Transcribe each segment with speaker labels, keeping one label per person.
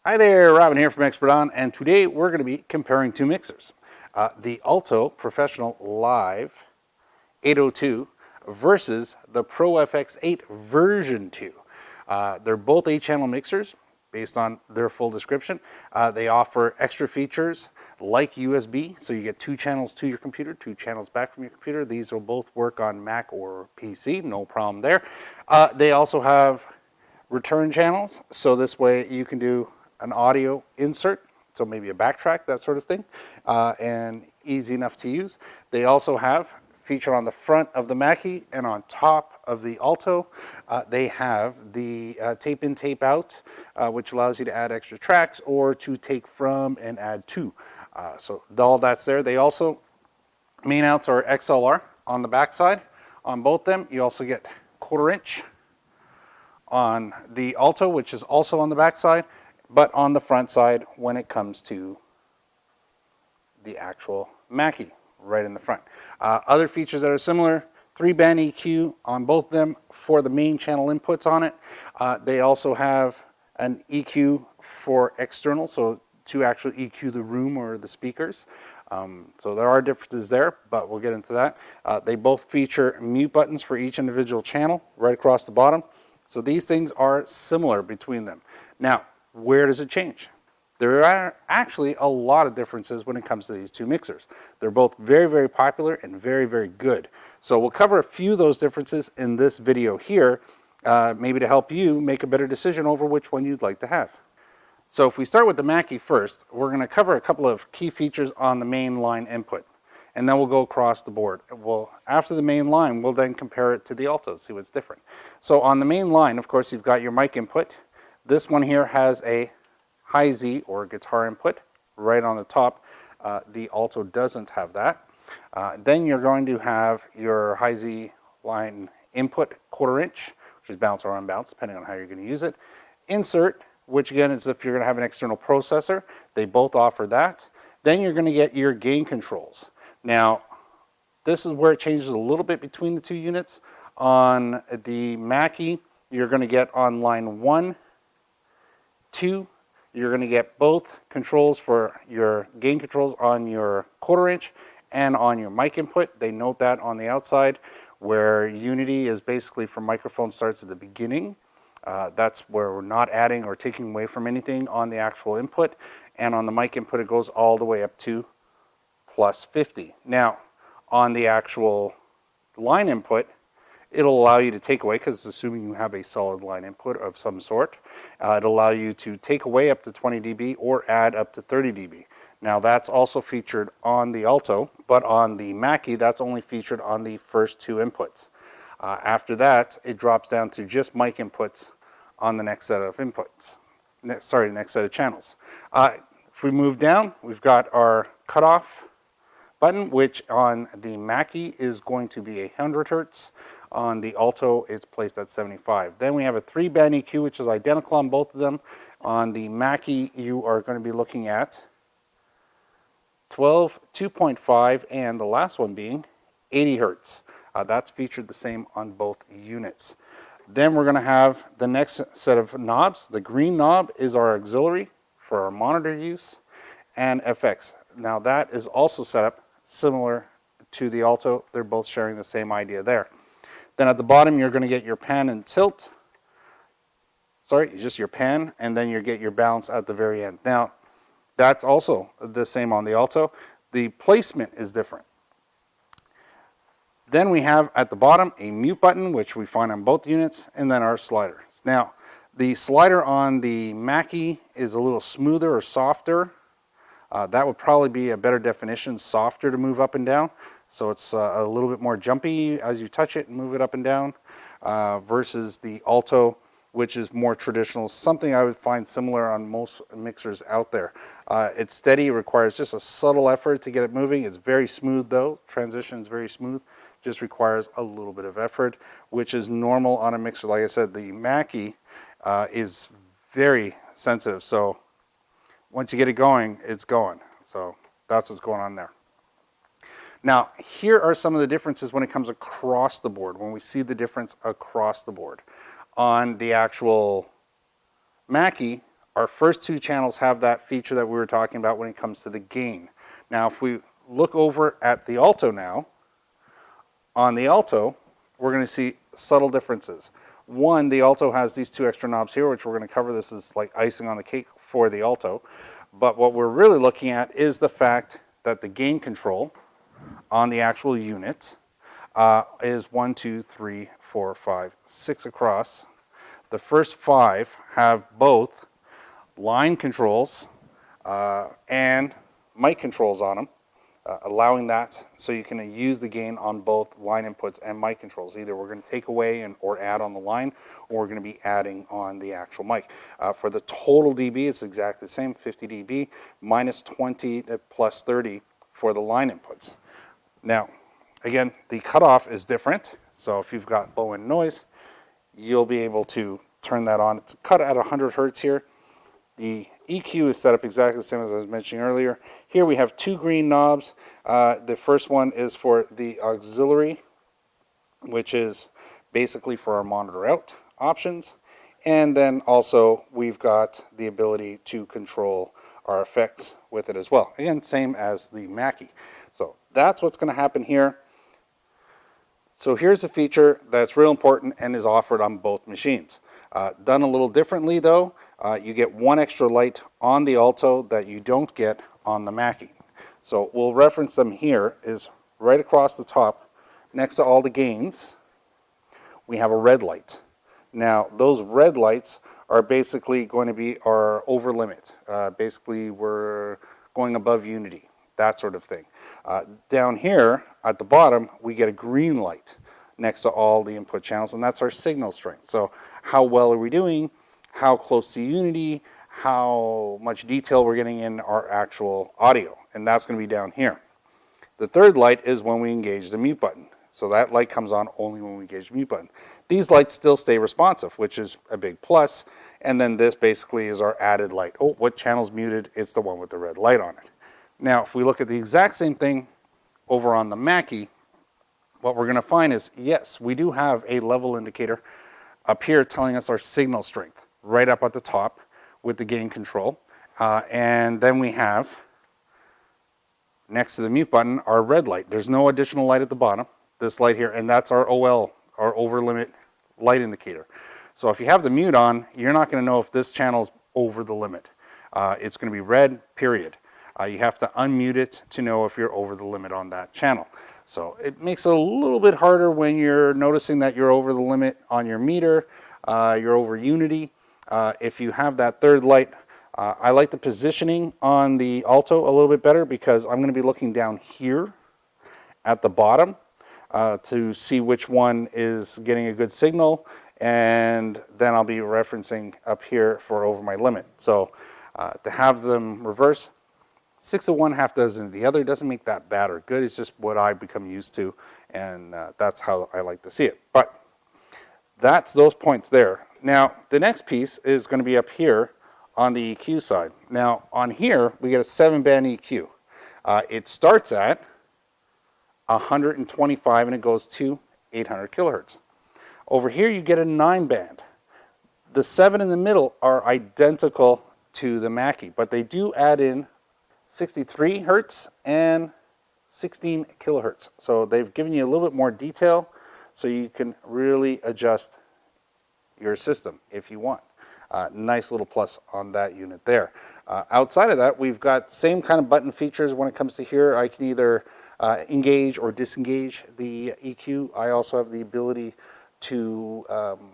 Speaker 1: Hi there, Robin here from Expert On, and today we're going to be comparing two mixers. The Alto Professional Live 802 versus the ProFX8 version 2. They're both 8-channel mixers based on their full description. They offer extra features like USB, so you get 2 channels to your computer, 2 channels back from your computer. These will both work on Mac or PC, no problem there. They also have return channels, so this way you can do an audio insert, so maybe a backtrack, that sort of thing, and easy enough to use. They also have featured on the front of the Mackie and on top of the Alto, they have the tape in, tape out, which allows you to add extra tracks or to take from and add to. So all that's there. They also, main outs are XLR on the back side on both them. You also get 1/4 inch on the Alto, which is also on the back side, but on the front side when it comes to the actual Mackie, right in the front. Other features that are similar, 3-band EQ on both of them for the main channel inputs on it. They also have an EQ for external, so to actually EQ the room or the speakers. So there are differences there, but we'll get into that. They both feature mute buttons for each individual channel right across the bottom. So these things are similar between them. Now, where does it change? There are actually a lot of differences when it comes to these two mixers. They're both very, very popular and very, very good. So we'll cover a few of those differences in this video here, maybe to help you make a better decision over which one you'd like to have. So if we start with the Mackie first, we're going to cover a couple of key features on the mainline input, and then we'll go across the board. After the main line, we'll then compare it to the Alto, see what's different. So on the main line, of course, you've got your mic input. This one here has a high Z or guitar input right on the top. The Alto doesn't have that. Then you're going to have your high Z line input 1/4 inch, which is bounce or unbounce, depending on how you're going to use it. Insert, which again is if you're going to have an external processor. They both offer that. Then you're going to get your gain controls. Now, this is where it changes a little bit between the two units. On the Mackie, you're going to get on line 1, 2, you're going to get both controls for your gain controls on your 1/4 inch and on your mic input. They note that on the outside, where Unity is basically for microphone starts at the beginning. That's where we're not adding or taking away from anything on the actual input. And on the mic input, it goes all the way up to plus 50. Now, on the actual line input, it'll allow you to take away, because it's assuming you have a solid line input of some sort. It'll allow you to take away up to 20 dB or add up to 30 dB. Now that's also featured on the Alto, but on the Mackie, that's only featured on the first 2 inputs. After that, it drops down to just mic inputs on the next set of inputs. Next set of channels. If we move down, we've got our cutoff button, which on the Mackie is going to be 100 hertz. On the Alto, it's placed at 75. Then we have a 3-band EQ, which is identical on both of them. On the Mackie, you are going to be looking at 12, 2.5, and the last one being 80 hertz. That's featured the same on both units. Then we're going to have the next set of knobs. The green knob is our auxiliary for our monitor use and FX. Now that is also set up similar to the Alto. They're both sharing the same idea there. Then at the bottom, you're going to get your pan and tilt. Just your pan, and then you get your balance at the very end. Now, that's also the same on the Alto. The placement is different. Then we have at the bottom a mute button, which we find on both units, and then our slider. Now, the slider on the Mackie is a little smoother or softer. That would probably be a better definition, softer to move up and down. So it's a little bit more jumpy as you touch it and move it up and down, versus the Alto, which is more traditional, something I would find similar on most mixers out there. It's steady, requires just a subtle effort to get it moving. It's very smooth though, transition is very smooth, just requires a little bit of effort, which is normal on a mixer. Like I said, the Mackie is very sensitive, so once you get it going, it's going. So that's what's going on there. Now, here are some of the differences when it comes across the board, when we see the difference across the board. On the actual Mackie, our first two channels have that feature that we were talking about when it comes to the gain. Now, if we look over at the Alto now, on the Alto, we're going to see subtle differences. One, the Alto has these two extra knobs here, which we're going to cover. This is like icing on the cake for the Alto. But what we're really looking at is the fact that the gain control on the actual unit is 1, 2, 3, 4, 5, 6 across. The first 5 have both line controls and mic controls on them, allowing that so you can use the gain on both line inputs and mic controls. Either we're going to take away or add on the line, or we're going to be adding on the actual mic. For the total dB, it's exactly the same, 50 dB, minus 20 plus 30 for the line inputs. Now, again, the cutoff is different. So if you've got low end noise, you'll be able to turn that on. It's cut at 100 hertz here. The EQ is set up exactly the same as I was mentioning earlier. Here we have 2 green knobs. The first one is for the auxiliary, which is basically for our monitor out options. And then also we've got the ability to control our effects with it as well. Again, same as the Mackie. So that's what's going to happen here. So here's a feature that's real important and is offered on both machines. Done a little differently though, you get 1 extra light on the Alto that you don't get on the Mackie. So we'll reference them here, is right across the top, next to all the gains, we have a red light. Now those red lights are basically going to be our over limit. Basically we're going above unity, that sort of thing. Down here at the bottom, we get a green light next to all the input channels, and that's our signal strength. So how well are we doing? How close to unity? How much detail we're getting in our actual audio? And that's going to be down here. The third light is when we engage the mute button. So that light comes on only when we engage the mute button. These lights still stay responsive, which is a big plus. And then this basically is our added light. Oh, what channel's muted? It's the one with the red light on it. Now, if we look at the exact same thing over on the Mackie, what we're going to find is, yes, we do have a level indicator up here telling us our signal strength right up at the top with the gain control. And then we have, next to the mute button, our red light. There's no additional light at the bottom, this light here, and that's our OL, our over limit light indicator. So if you have the mute on, you're not going to know if this channel is over the limit. It's going to be red, period. You have to unmute it to know if you're over the limit on that channel. So it makes it a little bit harder when you're noticing that you're over the limit on your meter, you're over unity. If you have that third light, I like the positioning on the Alto a little bit better because I'm going to be looking down here at the bottom to see which one is getting a good signal, and then I'll be referencing up here for over my limit. So to have them reverse, 6 of one, half dozen of the other doesn't make that bad or good. It's just what I've become used to, and that's how I like to see it. But that's those points there. Now, the next piece is going to be up here on the EQ side. Now, on here, we get a 7-band EQ. It starts at 125 and it goes to 800 kilohertz. Over here, you get a 9-band. The 7 in the middle are identical to the Mackie, but they do add in 63 hertz and 16 kilohertz. So they've given you a little bit more detail so you can really adjust your system if you want. Nice little plus on that unit there. Outside of that, we've got same kind of button features when it comes to here. I can either engage or disengage the EQ. I also have the ability to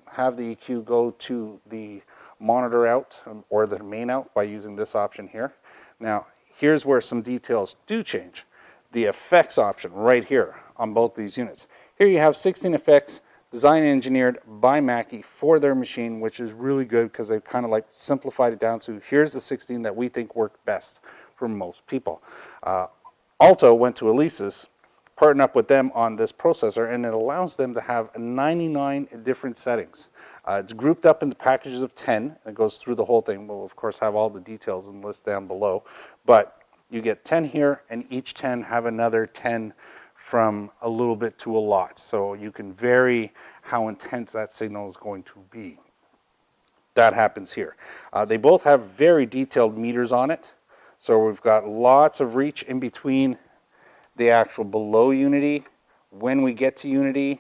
Speaker 1: have the EQ go to the monitor out or the main out by using this option here. Now, here's where some details do change. The effects option right here on both these units. Here you have 16 effects designed and engineered by Mackie for their machine, which is really good because they've kind of like simplified it down to here's the 16 that we think work best for most people. Alto went to Alesis, partnered up with them on this processor, and it allows them to have 99 different settings. It's grouped up into packages of 10. It goes through the whole thing. We'll, of course, have all the details and list down below. But you get 10 here, and each 10 have another 10 from a little bit to a lot. So you can vary how intense that signal is going to be. that happens here. They both have very detailed meters on it. So we've got lots of reach in between the actual below unity, when we get to unity,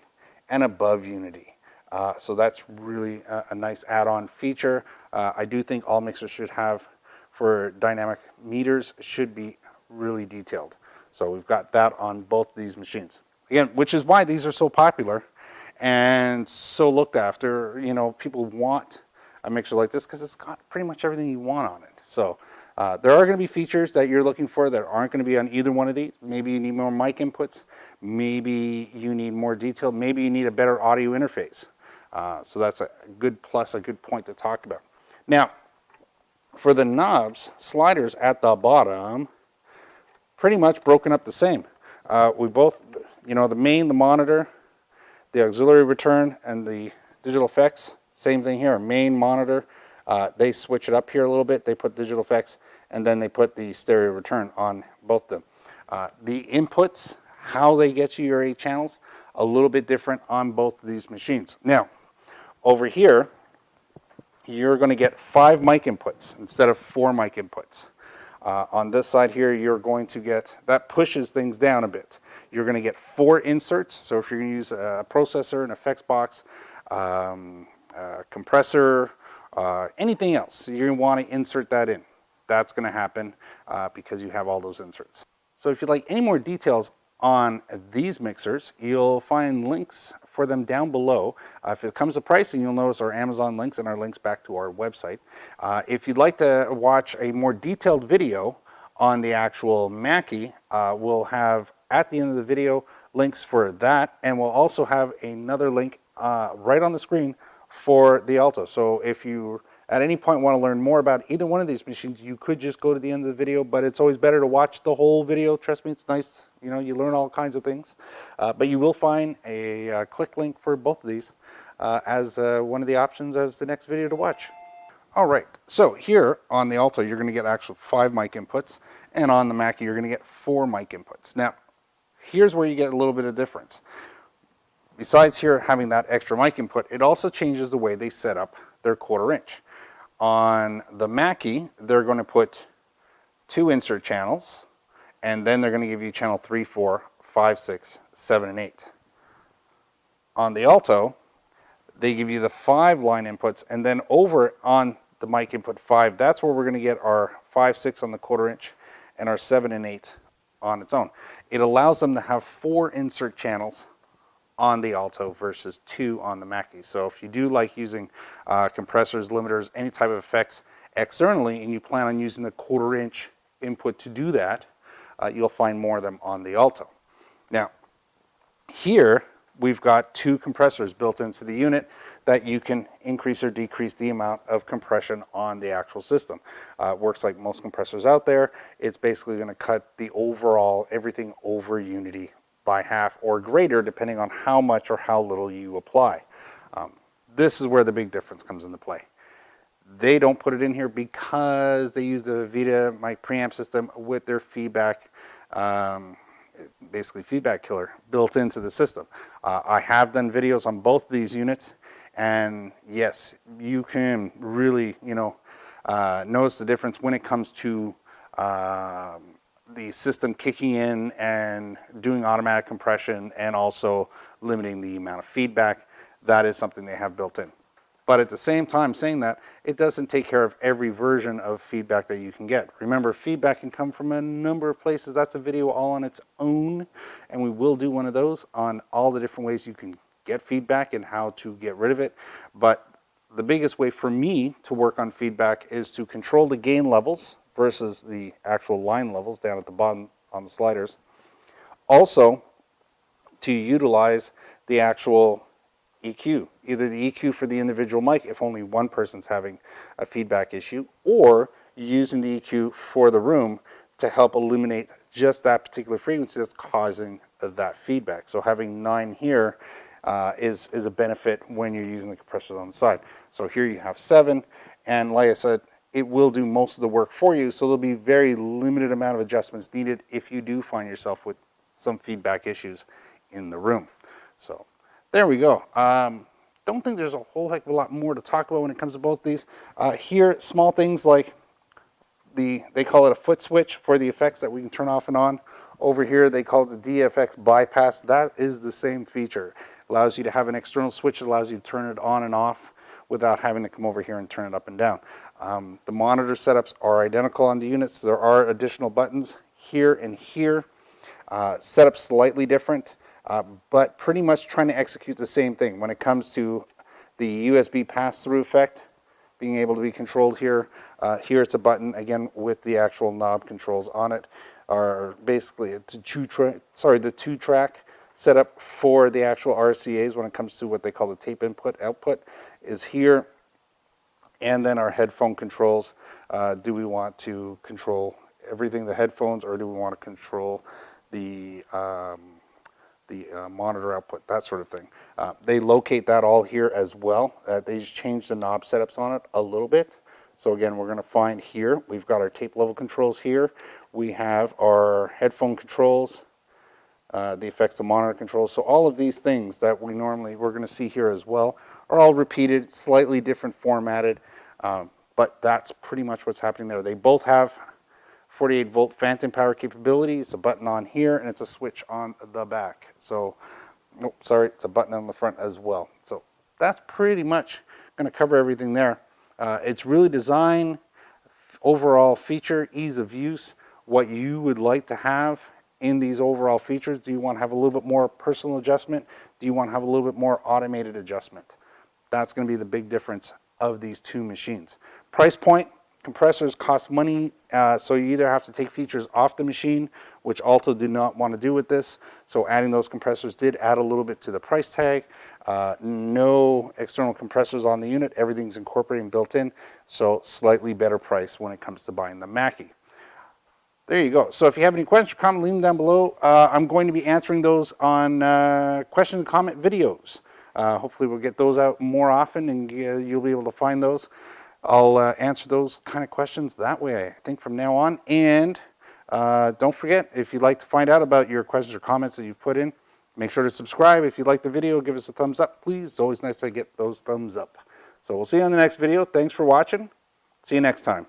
Speaker 1: and above unity. So that's really a nice add-on feature. I do think all mixers should have, for dynamic meters, should be really detailed. So we've got that on both these machines. Again, which is why these are so popular and so looked after. You know, people want a mixer like this because it's got pretty much everything you want on it. So there are going to be features that you're looking for that aren't going to be on either one of these. Maybe you need more mic inputs. Maybe you need more detail. Maybe you need a better audio interface. So that's a good plus, a good point to talk about. Now, for the knobs, sliders at the bottom, pretty much broken up the same. We both, you know, the main, the monitor, the auxiliary return, and the digital effects, same thing here. Main, monitor, they switch it up here a little bit. They put digital effects, and then they put the stereo return on both of them. The inputs, how they get you your 8 channels, a little bit different on both of these machines. Now, over here, you're going to get 5 mic inputs instead of 4 mic inputs. On this side here, you're going to get, that pushes things down a bit. You're going to get 4 inserts. So if you're going to use a processor, an effects box, a compressor, anything else, you're going to want to insert that in. That's going to happen because you have all those inserts. So if you'd like any more details on these mixers, you'll find links for them down below. If it comes to pricing, you'll notice our Amazon links and our links back to our website. If you'd like to watch a more detailed video on the actual Mackie, we'll have at the end of the video links for that, and we'll also have another link right on the screen for the Alto. So if you at any point want to learn more about either one of these machines, you could just go to the end of the video, but it's always better to watch the whole video. Trust me, it's nice. You know, you learn all kinds of things. But you will find a click link for both of these as one of the options as the next video to watch. All right, so here on the Alto, you're going to get actual 5 mic inputs, and on the Mackie, you're going to get 4 mic inputs. Now, here's where you get a little bit of difference. Besides here having that extra mic input, it also changes the way they set up their 1/4 inch. On the Mackie, they're going to put 2 insert channels, and then they're going to give you channel 3, 4, 5, 6, 7, and 8. On the Alto, they give you the 5 line inputs, and then over on the mic input 5, that's where we're going to get our 5, 6 on the 1/4 inch and our 7 and 8 on its own. It allows them to have 4 insert channels on the Alto versus 2 on the Mackie. So if you do like using compressors, limiters, any type of effects externally, and you plan on using the 1/4 inch input to do that, you'll find more of them on the Alto. Now, here we've got 2 compressors built into the unit that you can increase or decrease the amount of compression on the actual system. It works like most compressors out there. It's basically going to cut the overall everything over unity by half or greater, depending on how much or how little you apply. This is where the big difference comes into play. They don't put it in here because they use the Vita mic preamp system with their feedback, basically feedback killer built into the system. I have done videos on both of these units, and yes, you can really, notice the difference when it comes to the system kicking in and doing automatic compression and also limiting the amount of feedback. That is something they have built in. But at the same time, saying that, it doesn't take care of every version of feedback that you can get. Remember, feedback can come from a number of places. That's a video all on its own, and we will do one of those on all the different ways you can get feedback and how to get rid of it. But the biggest way for me to work on feedback is to control the gain levels versus the actual line levels down at the bottom on the sliders. Also, to utilize the actual EQ, either the EQ for the individual mic if only one person's having a feedback issue, or using the EQ for the room to help eliminate just that particular frequency that's causing that feedback. So having 9 here is a benefit when you're using the compressors on the side. So here you have 7, and like I said, it will do most of the work for you, so there'll be very limited amount of adjustments needed if you do find yourself with some feedback issues in the room. So there we go. don't think there's a whole heck of a lot more to talk about when it comes to both these. Here, small things like they call it a foot switch for the effects that we can turn off and on. Over here, they call it the DFX bypass. That is the same feature. Allows you to have an external switch that allows you to turn it on and off without having to come over here and turn it up and down. The monitor setups are identical on the units. There are additional buttons here and here. Setup slightly different, but pretty much trying to execute the same thing when it comes to the USB pass-through effect being able to be controlled here. Here it's a button again with the actual knob controls on it. Are basically the two-track setup for the actual RCAs when it comes to what they call the tape input output is here, and then our headphone controls. Do we want to control everything, the headphones, or do we want to control the monitor output, that sort of thing. They locate that all here as well. They just changed the knob setups on it a little bit. So again, we're going to find here, we've got our tape level controls here. We have our headphone controls, the effects, the monitor controls. So all of these things that we're going to see here as well are all repeated, slightly different formatted, but that's pretty much what's happening there. They both have 48 volt phantom power capability. It's a button on here and it's a switch on the back. So, it's a button on the front as well. So that's pretty much going to cover everything there. It's really design, overall feature, ease of use, what you would like to have in these overall features. Do you want to have a little bit more personal adjustment? Do you want to have a little bit more automated adjustment? That's going to be the big difference of these two machines. Price point, compressors cost money, so you either have to take features off the machine, which Alto did not want to do with this. So adding those compressors did add a little bit to the price tag. No external compressors on the unit. Everything's incorporated and built in. So slightly better price when it comes to buying the Mackie. There you go. So if you have any questions or comments, leave them down below. I'm going to be answering those on question and comment videos. Hopefully we'll get those out more often and you'll be able to find those. I'll answer those kind of questions that way, I think, from now on. And don't forget, if you'd like to find out about your questions or comments that you've put in, make sure to subscribe. If you like the video, give us a thumbs up, please. It's always nice to get those thumbs up. So we'll see you on the next video. Thanks for watching. See you next time.